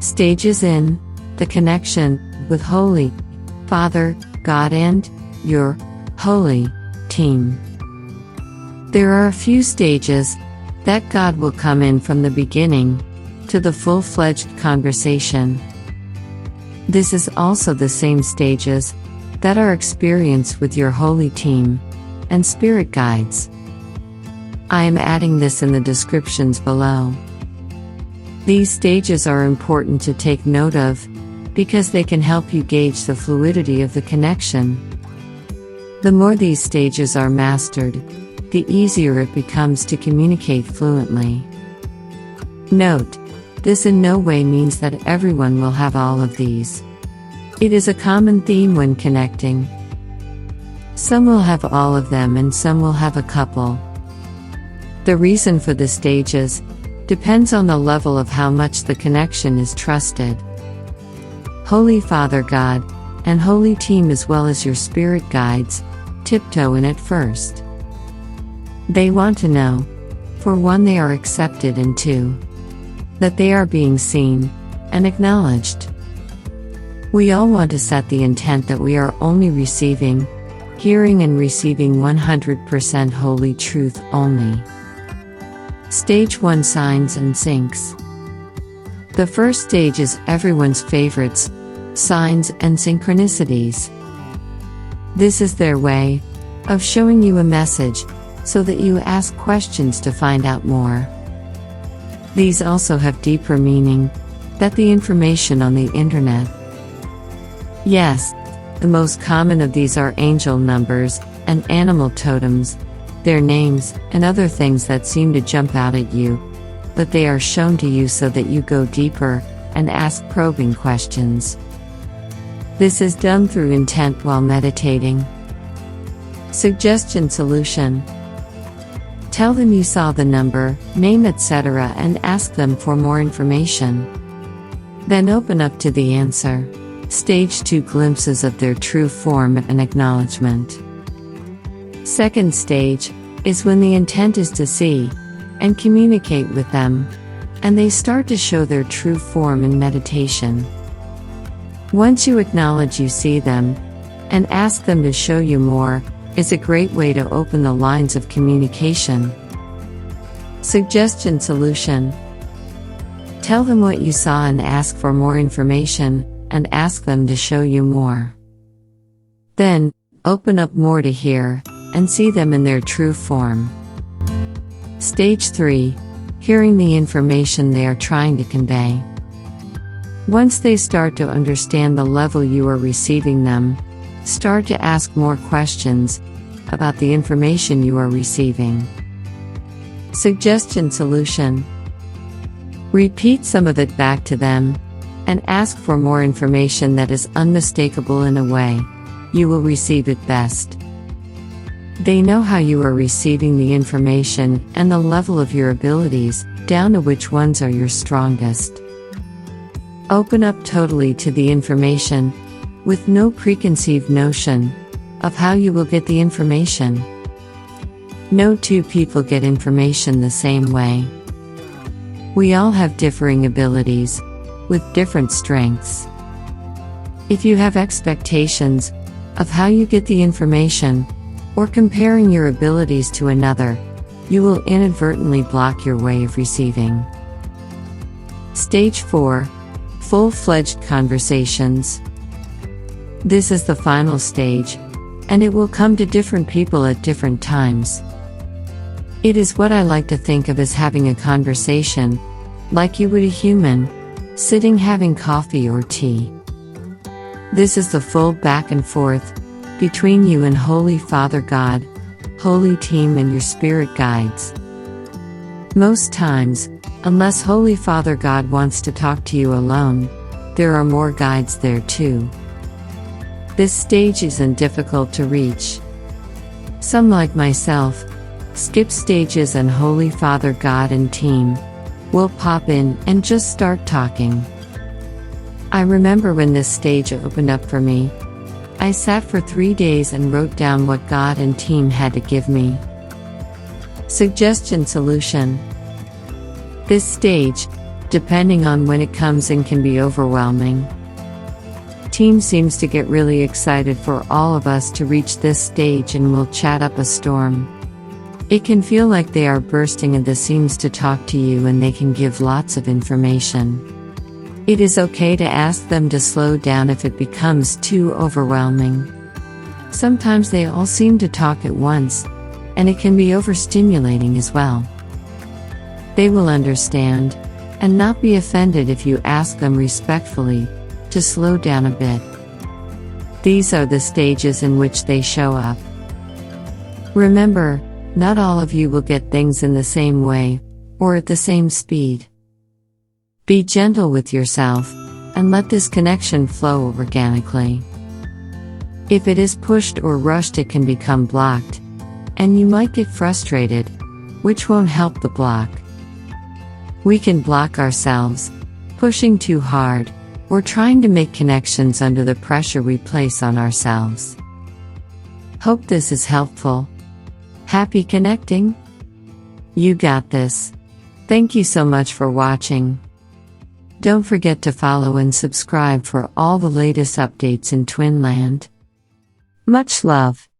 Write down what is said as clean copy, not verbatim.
Stages in the connection with Holy Father, God and your Holy Team. There are a few stages that God will come in from the beginning to the full-fledged conversation. This is also the same stages that are experienced with your Holy Team and Spirit Guides. I am adding this in the descriptions below. These stages are important to take note of because they can help you gauge the fluidity of the connection. The more these stages are mastered, the easier it becomes to communicate fluently. Note, this in no way means that everyone will have all of these. It is a common theme when connecting. Some will have all of them and some will have a couple. The reason for the stages depends on the level of how much the connection is trusted. Holy Father God and Holy Team, as well as your Spirit Guides, tiptoe in at first. They want to know, for one, they are accepted, and two, that they are being seen and acknowledged. We all want to set the intent that we are only receiving, hearing and receiving 100% holy truth only. Stage 1: Signs and Syncs. The first stage is everyone's favorites, signs and synchronicities. This is their way of showing you a message so that you ask questions to find out more. These also have deeper meaning than the information on the internet. Yes, the most common of these are angel numbers and animal totems, their names, and other things that seem to jump out at you, but they are shown to you so that you go deeper and ask probing questions. This is done through intent while meditating. Suggestion solution. Tell them you saw the number, name, etc., and ask them for more information. Then open up to the answer. Stage 2: Glimpses of their true form and acknowledgement. Second stage is when the intent is to see and communicate with them, and they start to show their true form in meditation. Once you acknowledge you see them and ask them to show you more, is a great way to open the lines of communication. Suggestion solution. Tell them what you saw and ask for more information, and ask them to show you more. Then, open up more to hear and see them in their true form. Stage 3: Hearing the information they are trying to convey. Once they start to understand the level you are receiving them, start to ask more questions about the information you are receiving. Suggestion solution. Repeat some of it back to them, and ask for more information that is unmistakable in a way you will receive it best. They know how you are receiving the information and the level of your abilities, down to which ones are your strongest. Open up totally to the information, with no preconceived notion of how you will get the information. No two people get information the same way. We all have differing abilities, with different strengths. If you have expectations of how you get the information, or comparing your abilities to another, you will inadvertently block your way of receiving. Stage 4: Full-fledged conversations. This is the final stage, and it will come to different people at different times. It is what I like to think of as having a conversation, like you would a human, sitting having coffee or tea. This is the full back and forth between you and Holy Father God, Holy Team, and your Spirit Guides. Most times, unless Holy Father God wants to talk to you alone, there are more guides there too. This stage isn't difficult to reach. Some, like myself, skip stages, and Holy Father God and Team will pop in and just start talking. I remember when this stage opened up for me, I sat for 3 days and wrote down what God and Team had to give me. Suggestion solution. This stage depending on when it comes in, can be overwhelming. Team seems to get really excited for all of us to reach this stage and will chat up a storm. It can feel like they are bursting at the seams to talk to you, and they can give lots of information. It is okay to ask them to slow down if it becomes too overwhelming. Sometimes they all seem to talk at once, and it can be overstimulating as well. They will understand and not be offended if you ask them respectfully to slow down a bit. These are the stages in which they show up. Remember, not all of you will get things in the same way, or at the same speed. Be gentle with yourself, and let this connection flow organically. If it is pushed or rushed, it can become blocked, and you might get frustrated, which won't help the block. We can block ourselves, pushing too hard, or trying to make connections under the pressure we place on ourselves. Hope this is helpful. Happy connecting? You got this. Thank you so much for watching. Don't forget to follow and subscribe for all the latest updates in Twinland. Much love.